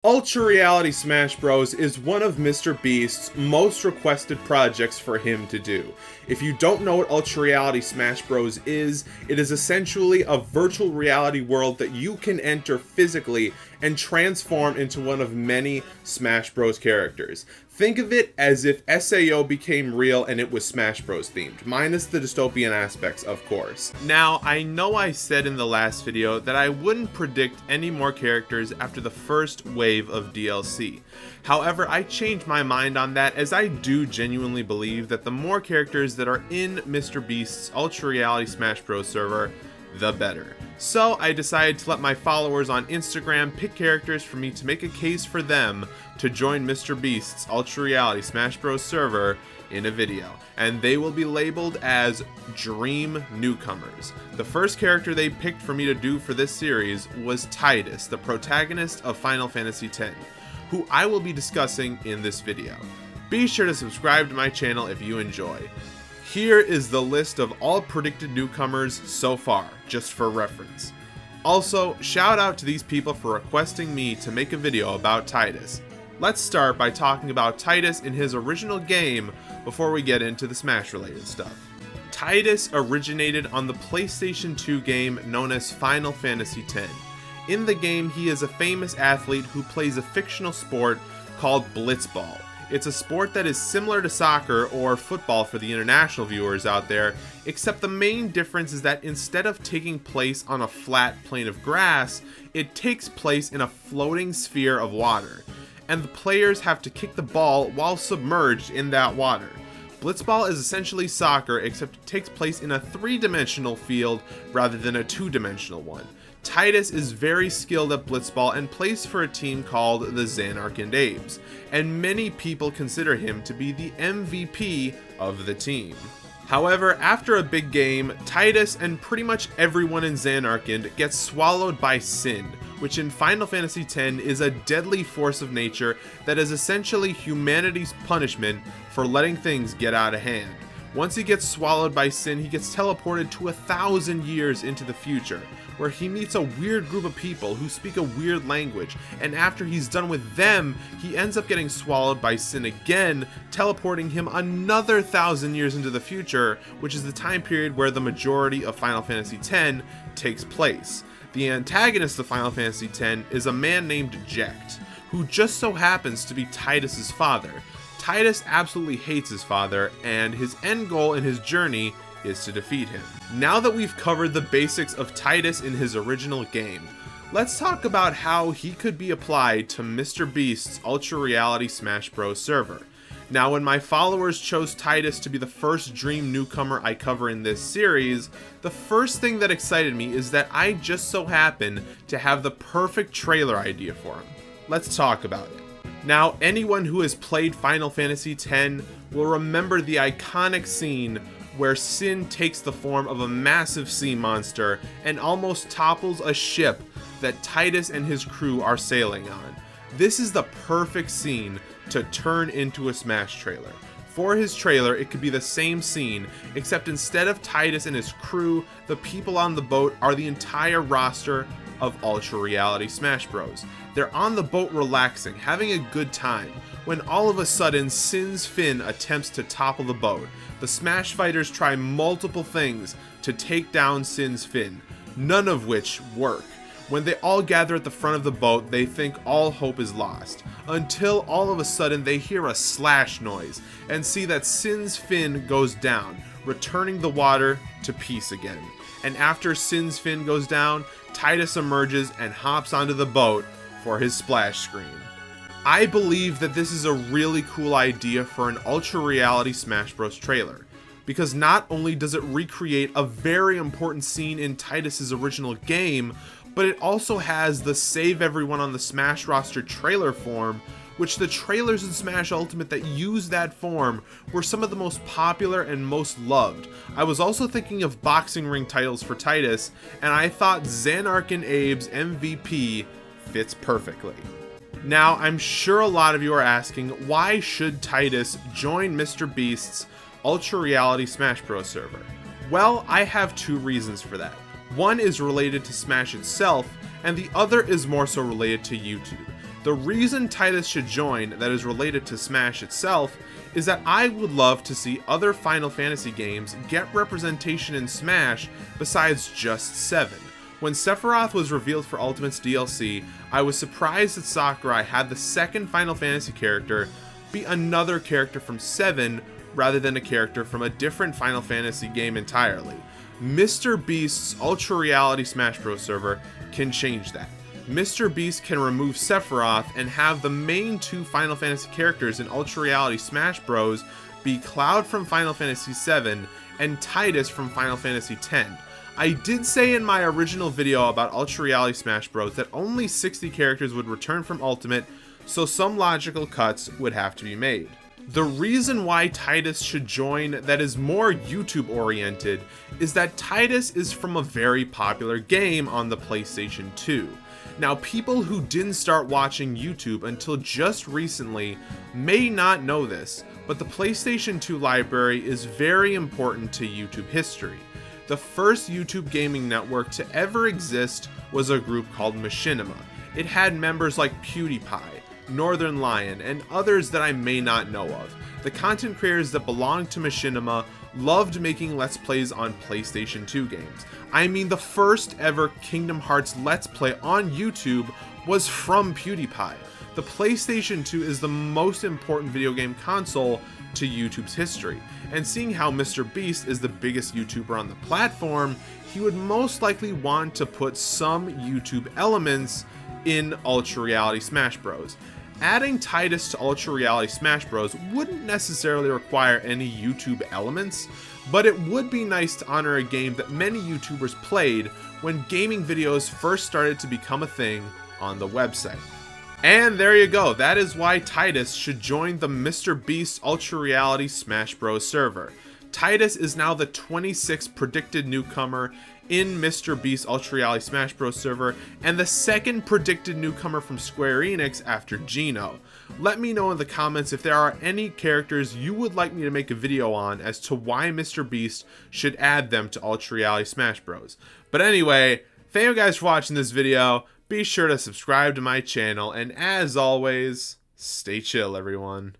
Ultra Reality Smash Bros. Is one of MrBeast's most requested projects for him to do. If you don't know what Ultra Reality Smash Bros. Is, it is essentially a virtual reality world that you can enter physically and transform into one of many Smash Bros. Characters. Think of it as if SAO became real and it was Smash Bros. Themed, minus the dystopian aspects, of course. Now, I know I said in the last video that I wouldn't predict any more characters after the first wave of DLC. However, I changed my mind on that, as I do genuinely believe that the more characters that are in MrBeast's Ultra Reality Smash Bros. Server, the better. So I decided to let my followers on Instagram pick characters for me to make a case for them to join MrBeast's Ultra Reality Smash Bros. Server in a video, and they will be labeled as Dream Newcomers. The first character they picked for me to do for this series was Tidus, the protagonist of Final Fantasy X, who I will be discussing in this video. Be sure to subscribe to my channel if you enjoy. Here is the list of all predicted newcomers so far, just for reference. Also, shout out to these people for requesting me to make a video about Tidus. Let's start by talking about Tidus in his original game before we get into the Smash related stuff. Tidus originated on the PlayStation 2 game known as Final Fantasy X. In the game, he is a famous athlete who plays a fictional sport called Blitzball. It's a sport that is similar to soccer or football for the international viewers out there, except the main difference is that instead of taking place on a flat plane of grass, it takes place in a floating sphere of water, and the players have to kick the ball while submerged in that water. Blitzball is essentially soccer, except it takes place in a three-dimensional field rather than a two-dimensional one. Tidus is very skilled at Blitzball and plays for a team called the Zanarkand Apes, and many people consider him to be the MVP of the team. However, after a big game, Tidus and pretty much everyone in Zanarkand gets swallowed by Sin, which in Final Fantasy X is a deadly force of nature that is essentially humanity's punishment for letting things get out of hand. Once he gets swallowed by Sin, he gets teleported to 1,000 years into the future, where he meets a weird group of people who speak a weird language, and after he's done with them, he ends up getting swallowed by Sin again, teleporting him another 1,000 years into the future, which is the time period where the majority of Final Fantasy X takes place. The antagonist of Final Fantasy X is a man named Jecht, who just so happens to be Tidus' father. Tidus absolutely hates his father, and his end goal in his journey is to defeat him. Now that we've covered the basics of Tidus in his original game, let's talk about how he could be applied to MrBeast's Ultra Reality Smash Bros. Server. Now, when my followers chose Tidus to be the first Dream Newcomer I cover in this series, the first thing that excited me is that I just so happen to have the perfect trailer idea for him. Let's talk about it. Now, anyone who has played Final Fantasy X will remember the iconic scene where Sin takes the form of a massive sea monster and almost topples a ship that Tidus and his crew are sailing on. This is the perfect scene to turn into a Smash trailer. For his trailer, it could be the same scene, except instead of Tidus and his crew, the people on the boat are the entire roster of Ultra Reality Smash Bros. They're on the boat relaxing, having a good time, when all of a sudden Sin's fin attempts to topple the boat. The Smash fighters try multiple things to take down Sin's fin, none of which work. When they all gather at the front of the boat, they think all hope is lost, until all of a sudden they hear a slash noise and see that Sin's fin goes down, returning the water to peace again. And after Sin's fin goes down, Tidus emerges and hops onto the boat for his splash screen. I believe that this is a really cool idea for an Ultra Reality Smash Bros. Trailer, because not only does it recreate a very important scene in Tidus' original game, but it also has the Save Everyone on the Smash roster trailer form, which the trailers in Smash Ultimate that use that form were some of the most popular and most loved. I was also thinking of boxing ring titles for Tidus, and I thought Zanarkand Abe's MVP fits perfectly. Now, I'm sure a lot of you are asking, why should Tidus join MrBeast's Ultra Reality Smash Bros. Server? Well, I have two reasons for that. One is related to Smash itself, and the other is more so related to YouTube. The reason Tidus should join that is related to Smash itself is that I would love to see other Final Fantasy games get representation in Smash besides just 7. When Sephiroth was revealed for Ultimate's DLC, I was surprised that Sakurai had the second Final Fantasy character be another character from 7 rather than a character from a different Final Fantasy game entirely. MrBeast's Ultra Reality Smash Bros. Server can change that. MrBeast can remove Sephiroth and have the main 2 Final Fantasy characters in Ultra Reality Smash Bros. Be Cloud from Final Fantasy VII and Tidus from Final Fantasy X. I did say in my original video about Ultra Reality Smash Bros. That only 60 characters would return from Ultimate, so some logical cuts would have to be made. The reason why Tidus should join that is more YouTube oriented is that Tidus is from a very popular game on the PlayStation 2. Now, people who didn't start watching YouTube until just recently may not know this, but the PlayStation 2 library is very important to YouTube history. The first YouTube gaming network to ever exist was a group called Machinima. It had members like PewDiePie, Northern Lion, and others that I may not know of. The content creators that belonged to Machinima loved making Let's Plays on PlayStation 2 games. I mean, the first ever Kingdom Hearts Let's Play on YouTube was from PewDiePie. The PlayStation 2 is the most important video game console to YouTube's history, and seeing how MrBeast is the biggest YouTuber on the platform, he would most likely want to put some YouTube elements in Ultra Reality Smash Bros. Adding Tidus to Ultra Reality Smash Bros. Wouldn't necessarily require any YouTube elements, but it would be nice to honor a game that many YouTubers played when gaming videos first started to become a thing on the website. And there you go, that is why Tidus should join the MrBeast Ultra Reality Smash Bros. Server. Tidus is now the 26th predicted newcomer in MrBeast Ultra Reality Smash Bros. Server, and the second predicted newcomer from Square Enix after Geno. Let me know in the comments if there are any characters you would like me to make a video on as to why MrBeast should add them to Ultra Reality Smash Bros. But anyway, thank you guys for watching this video. Be sure to subscribe to my channel, and as always, stay chill, everyone.